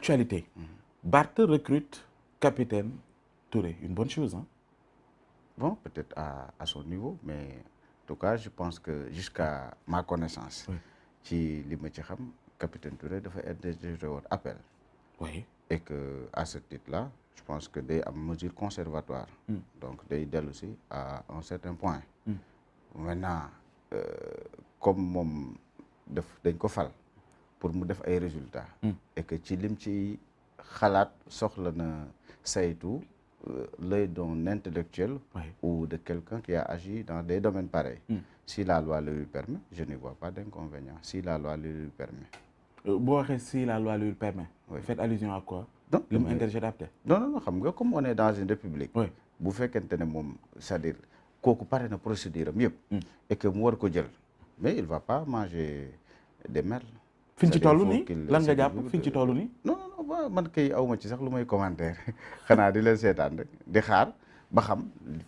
actualité. Barth recrute capitaine Touré, une bonne chose, hein? Bon, peut-être à son niveau, mais en tout cas, je pense que jusqu'à ma connaissance, ci li ma ci xam capitaine Touré dafa interjeté woon appel. Oui. Et que à ce titre-là, je pense que day am mesure conservatoire. Donc day dellu si à un certain point. Maintenant comme moom dañ ko fal pour mu def ay résultats. Et que ci lim ci xalaat soxla na saytu l'œil d'un intellectuel ou de quelqu'un qui a agi dans des domaines pareils. Si la loi le lui permet, je ne vois pas d'inconvénient. Si la loi le lui permet. boo waxee si la loi lui permet. Oui. Faites allusion à quoi. Non, li mu interjeté. non xam nga comme on est dans une république. Oui. bu fekkente ne moom c'est-à-dire kooku pare na procédure am yëpp. Et que mu war ko jël. Mais il va pas manger des merles. fi ñu ci toll nii lan nga jàpp fi ñu ci toll nii. non waaw man kay awma ci sax lu may commentaire xanaa di leen seetaan rek di xaar ba xam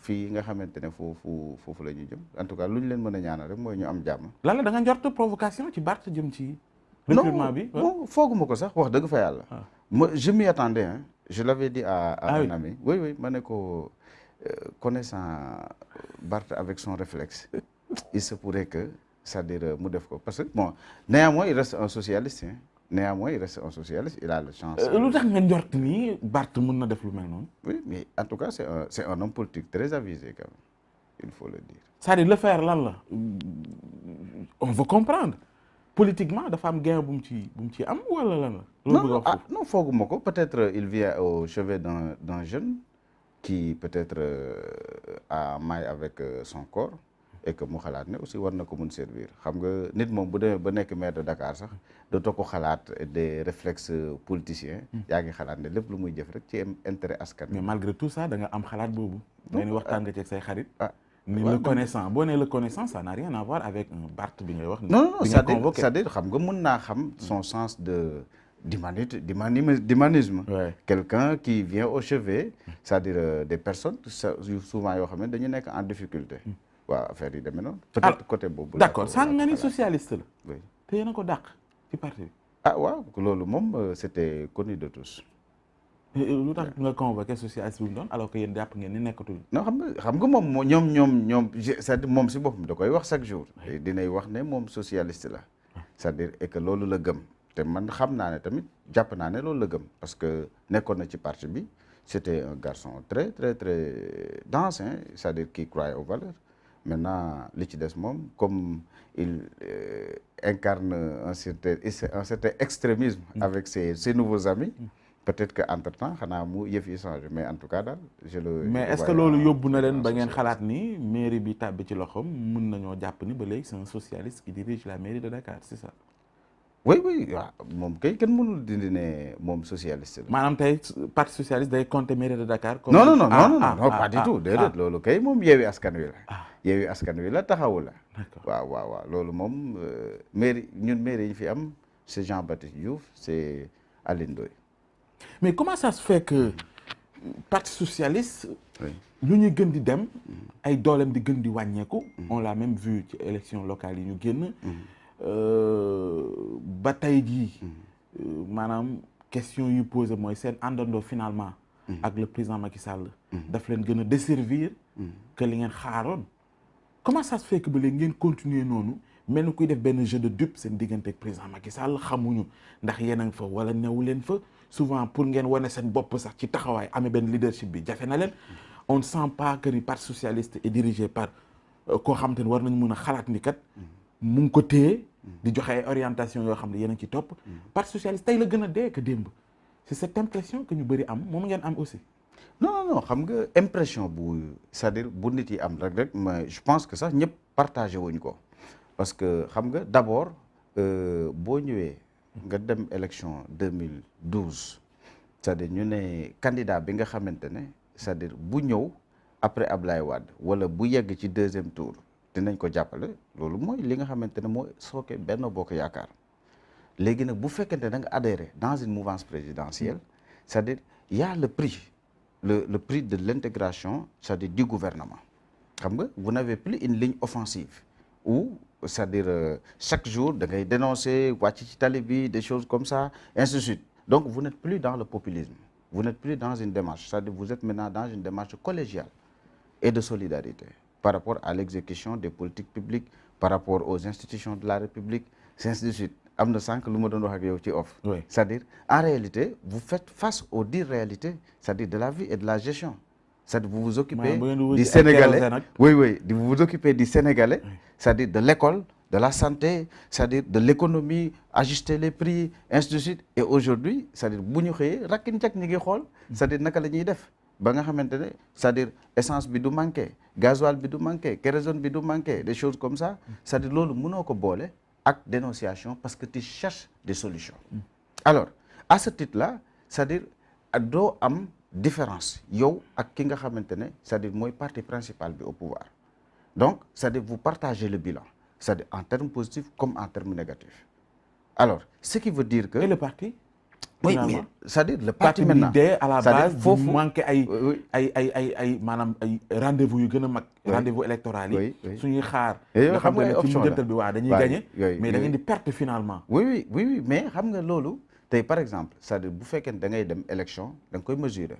fii nga xamante ne foofu la ñu jëm en tout cas lu ñu leen mën a ñaanal rek mooy ñu am jàmm. lan la da nga njort provocation ci Barth jëm ci. recrutement bi non fooguma ko sax wax dëgg fa yàlla. Je m'y attendais, hein. Je l'avais dit à un ami. Oui, ma ne ko connaissant Barth avec son réflexe, il se pourrait que, c'est-à-dire mu def ko parce que bon néanmoins il reste un socialiste, hein. Néanmoins il reste un socialiste, il a la chance. lu tax nga njort nii Barth mën na def lu mel noonu. Oui, mais en tout cas c'est un homme politique très avisé quand même, il faut le dire. c'est-à-dire le faire lan la on veut comprendre. Politiquement dafa am gain bu mu ci am wala lan la. non fooguma ko peut-être il vient au chevet d'un jeune qui peut-être a maille avec son corps et que mu xalaat ne aussi war na ko mun servir xam nga nit moom bu demee ba nekk maire de Dakar sax dootoo ko xalaat des réflexes politiciens. yaa ngi xalaat ne lépp lu muy jëf rek ci intérêt askan. mais malgré tout ça da nga am xalaat boobu. nee ni waxtaan nga ci ak say xarit. ni le connaissant boo nee le connaissant ça n'a rien à voir avec un Barth bi ngay wax. non c'est-à-dire xam nga mën naa xam son sens de d'humanisme. Quelqu'un qui vient au chevet, c'est-à-dire des personnes souvent yoo xam ne dañu nekk en difficulté. waaw affaire yi demee noonu. peut-être côté boobu. d'accord sànq nga ni socialiste la. oui te yéen a ko dàq ci parti bi. waaw loolu moom c'était connu de tous. lu tax nga convoqué socialiste bu mu doon alors que yéen jàpp ngeen ni nekkatul. non xam nga moom ñoom c'est-à-dire moom si boppam da koy wax chaque jour. dinay wax ne moom socialiste la. c'est-à-dire et que loolu la gëm. te man xam naa ne tamit jàpp naa ne loolu la gëm parce que nekkoon na ci parti bi c'était un garçon très très très dense, hein, c'est-à-dire qui croyait aux valeurs. Maintenant li ci des moom comme il incarne un certain extrémisme avec ses nouveaux amis. Peut-être que entre-temps xanaa mu yëf yi changé mais en tout cas daal mais est-ce que loolu yóbbu na leen ba ngeen xalaat ni mairie bi tàbbi ci loxoom mën nañoo jàpp ni ba léegi c'est un socialiste qui dirige la mairie de Dakar c'est ça. oui waaw moom kay kenn mënul dindi ne moom socialiste la. maanaam tey parti socialiste day compter mairie de Dakar. comme non pas du tout déedéet loolu kay moom Yewwi Askan Wi la. Yewwi Askan Wi la taxawu la. waaw loolu moom mairie ñun mairie yi fi am c'est Jean-Baptiste Diouf c'est Aline Ndoye. mais comment ça se fait que parti socialiste. lu ñuy gën di dem. ay dooleem di gën di wàññeeku. on l'a même vu ci élection locale yi ñu génn. ba tey jii maanaam question yu posé mooy seen àndandoo finalement ak le président Macky Sall daf leen gën a desservir que li ngeen xaaroon comment ça se fait que ba léegi ngeen continuer noonu mel ni kuy def benn jeu de dupe seen diggante ak président Macky Sall xamuñu ndax yéen a ngi fa wala newu leen fa souvent pour ngeen wane seen bopp sax ci taxawaay amee benn leadership bi jafe na leen on ne sent pas que ni parti socialiste est dirigé par koo xam te ne war nañ mën a xalaat ni kat mu ngi ko téye di joxe ay orientation yoo xam ne yéen a ci topp parti socialiste tey la gën a dee que démb c'est cette impression que ñu bëri am moom ngeen am aussi. non xam nga impression bu c'est-à-dire bu nit yi am rek mais je pense que sax ñëpp partagé wuñ ko parce que xam nga d'abord boo ñëwee nga dem élection 2012 c'est-à-dire ñu ne candidat bi nga xamante ne c'est-à-dire bu ñëw après Ablaye Wade wala bu yegg ci deuxième tour. dinañ ko jàppale loolu mooy li nga xamante ne mooy sooke Benno Bokk Yaakaar léegi nag bu fekkente da nga adhéré dans une mouvance présidentielle c'est-à-dire il y a le prix de l'intégration c'est-à-dire du gouvernement xam nga vous n'avez plus une ligne offensive où c'est-à-dire chaque jour da ngay dénoncer wàcc ci tali bi des choses comme ça ainsi de suite donc vous n'êtes plus dans le populisme, vous n'êtes plus dans une démarche, c'est-à-dire vous êtes maintenant dans une démarche collégiale et de solidarité par rapport à l'exécution des politiques publiques, par rapport aux institutions de la République, ainsi de suite. Am na sànq lu ma doon wax ak yow ci off. C'est-à-dire en réalité vous faites face aux dires réalités, c'est-à-dire de la vie et de la gestion. C'est-à-dire vous vous occupez du Sénégalais, vous vous occupez du Sénégalais, c'est-à-dire de l'école, de la santé, c'est-à-dire de l'économie, ajuster les prix, ainsi de suite. Et aujourd'hui, c'est-à-dire bu ñu xëyee rakkin cak ñi ngi xool, c'est-à-dire naka la ñuy def ba nga xamante ne c'est-à-dire essence bi du manqué, gasoil bi du manqué, kérosène bi du manqué, des choses comme ça. C'est-à-dire loolu mënoo ko boole ak dénonciation parce que tu cherches des solutions. Alors à ce titre-là, c'est-à-dire doo am différence yow ak ki nga xamante ne c'est-à-dire mooy parti principal bi au pouvoir. Donc c'est-à-dire vous partagez le bilan, c'est-à-dire en termes positifs comme en termes négatifs. Alors ce qui veut dire que. Et le parti. Oui, mais c'est-à-dire le parti maintenant l'idée à la base foofu manqué ay maanaam ay rendez-vous yu gën a mag. rendez-vous électoral yi. suñuy xaar. nga xam ne ci mujjantal bi waa dañuy gagné. mais da ngeen di perte finalement. oui mais xam nga loolu tey par exemple c'est-à-dire bu fekkee da ngay dem élection da nga koy mesurer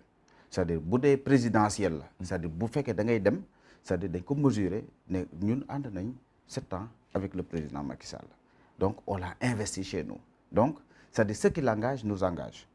c'est-à-dire bu dee présidentielle la. c'est-à-dire bu fekkee da ngay dem c'est-à-dire dañ ko mesurer ne ñun ànd nañ 7 ans avec le président Macky Sall donc on l'a investi chez nous donc. C'est-à-dire ce qui l'engage nous engage.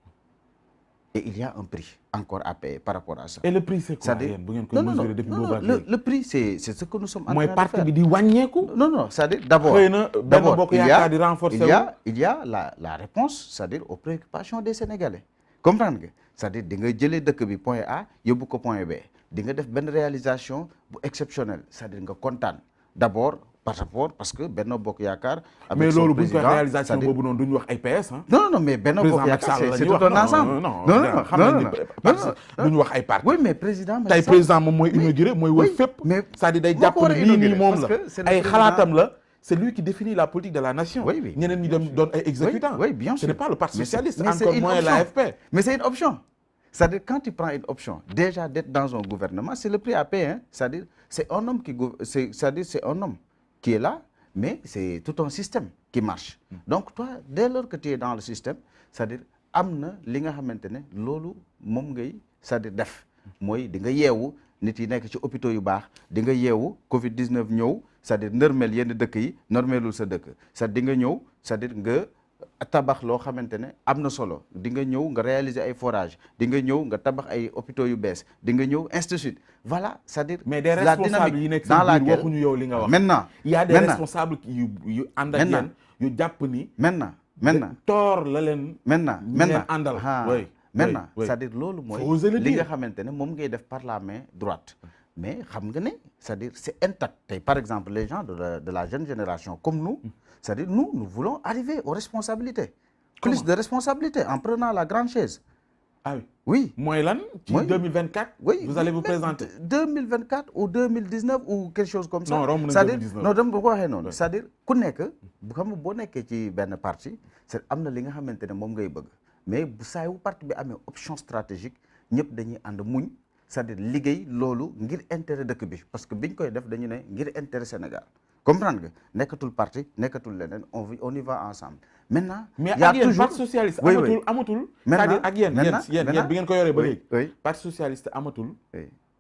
Et il y a un prix encore à payer par rapport à ça. Et le prix c'est quoi yéen bu ngeen koy mesurer depuis boobu ak léegi. Le prix c'est ce que nous sommes en train de faire. mooy parti bi di wàññeeku. Non c'est-à-dire d'abord. xëy na benn bokk yaakaar di renforcer il y a la réponse c'est-à-dire aux préoccupations des Sénégalais. comprendre nga c'est-à-dire di nga jëlee dëkk bi point A yóbbu ko point B di nga def benn réalisation bu exceptionnelle c'est-à-dire nga kontaan d'abord. parce que Benno Bokk Yaakaar. mais loolu bu ñu ko réalisation boobu noonu duñu wax ay PS ah. non mais Benno Bokk Yaakaar c'est tout un ensemble. non xam nañu duñu wax ay parti. oui mais président. tey président moom mooy inauguré mooy wër fépp. mais c'est-à-dire day jàpp ne lii nii moom la ay xalaatam la. c'est lui qui définit la politique de la nation. ñeneen ñi dem doon ay exécutants. oui bien sûr ce n'est pas le parti socialiste encore moins l'AFP. mais c'est une option. c'est-à-dire quand tu prends une option déjà d'être dans un gouvernement c'est le prix à payer hein. c'est-à-dire c'est un homme c'est un homme qui est là, mais c'est tout un système qui marche. Donc toi, dès lors que tu es dans le système, c'est-à-dire am na li nga xamante ne loolu moom ngay c'est-à-dire def mooy di nga yeewu nit yi nekk ci hôpitaux yu baax di nga yeewu Covid-19 ñëw c'est-à-dire nërmel yenn dëkk yi normelul sa dëkk c'est-à-dire di nga ñëw c'est-à-dire nga tabax loo xamante ne am na solo di nga ñëw nga réaliser ay forages di nga ñëw nga tabax ay hôpitaux yu bees di nga ñëw ainsi de suite voilà c'est-à-dire mais des responsables yi nekk dans laquelle waxuñu yow li nga wax maintenant il y a des responsables yu ànd ak yéen yu jàpp ni maintenant toor la leen àndal maintenant c'est-à-dire loolu mooy li nga xamante ne moom ngay def par la main droite mais xam nga ne c'est-à-dire c'est intact tey par exemple les gens de la jeune génération comme nous c'est-à-dire nous voulons arriver aux responsabilités. Plus de responsabilités en prenant la grande chaise. Ah oui. Oui. Mooy lan ci 2024. Oui. Vous allez vous présenter. 2024 ou 2019 ou quelque chose comme ça. Non romb na 2019 c'est-à-dire non dama ko waxee noonu. c'est-à-dire ku nekk bu xam boo nekkee ci benn parti c'est am na li nga xamante ne moom ngay bëgg mais bu saa yu parti bi amee option stratégique ñëpp dañuy ànd muñ c'est-à-dire liggéey loolu ngir intérêt dëkk bi parce que biñ koy def dañu ne ngir intérêt Sénégal. comprendre nga nekkatul parti nekkatul leneen on y va ensemble maintenant. mais ak yéen parti socialiste amatul. c'est-à-dire ak yéen bi ngeen ko yoree ba léegi. parti socialiste amatul.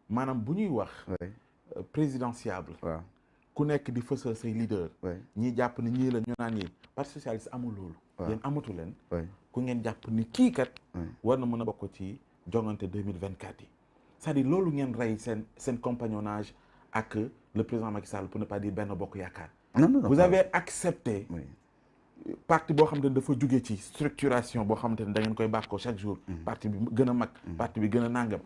maanaam bu ñuy wax. présidentiable. waaw ku nekk di fësal say leader. ñii jàpp ni ñii la ñu naan ñii parti socialiste amul loolu. yéen amatu leen. ku ngeen jàpp ni kii kat. war na mën a bokk ci jongante 2024 yi. c'est-à-dire loolu ngeen rey seen compagnonnage ak le président Macky Sall pour ne pas dire Benno Bokk Yaakaar. non vous avez accepté. parti boo xamante ne dafa jóge ci structuration boo xamante ne da ngeen koy bàkkoo chaque jour. parti bi gën a mag. parti bi gën a nàngam.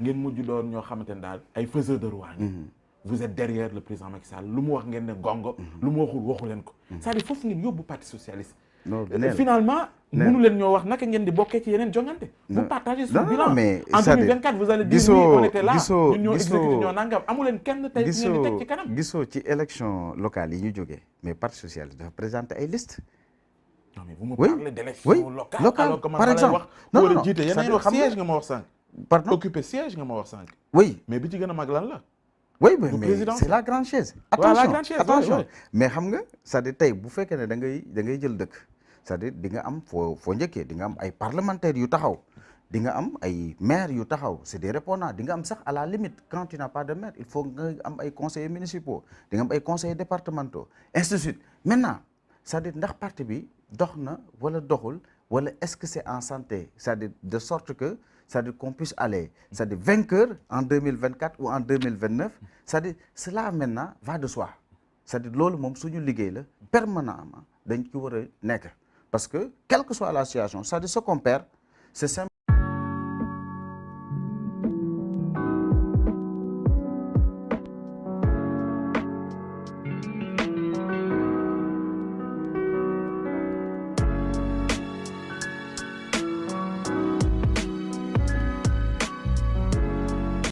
ngeen mujj doon ñoo xamante ne daal ay faiseurs de roi. vous êtes derrière le président Macky Sall lu mu wax ngeen ne gongo. lu mu waxu leen ko. c'est-à-dire foofu ngeen yóbbu parti socialiste. finalement mënu leen ñoo wax naka ngeen di bokkee ci yeneen jongante. vous partagez son bilan mais en 2024 vous allez dire oui on était là ñun ñoo exécuté ñoo nangam amu leen kenn tey ngeen di teg ci kanam. gisoo ci élection locale yi ñu jógee mais parti socialiste dafa présenter ay liste. non mais vous me parlez d'élection locale alors que man par exemple non non jiite yeneen wax siège nga ma wax sànq. pardon occuper siège nga ma wax sànq. oui mais bi ci gën a mag lan la. oui mais c'est la grande chaise. attention mais xam nga c'est-à-dire tey bu fekkee ne da ngay jël dëkk c'est-à-dire di nga am foo njëkkee di nga am ay parlementaires yu taxaw di nga am ay maires yu taxaw c'est des répondants di nga am sax à la limite quand tu n'as pas de maire il faut nga am ay conseillers municipaux di nga am ay conseillers départementaux ainsi de suite maintenant c'est-à-dire ndax parti bi dox na wala doxul wala est-ce que c'est en santé c'est-à-dire de sorte que c'est-à-dire qu'on puisse aller c'est-à-dire vainqueur en 2024 ou en 2029 c'est-à-dire cela maintenant va de soi c'est-à-dire loolu moom suñu liggéey la permanemment dañ ci war a nekk parce que quelle que soit la situation c'est-à-dire ce qu'on perd c'est simple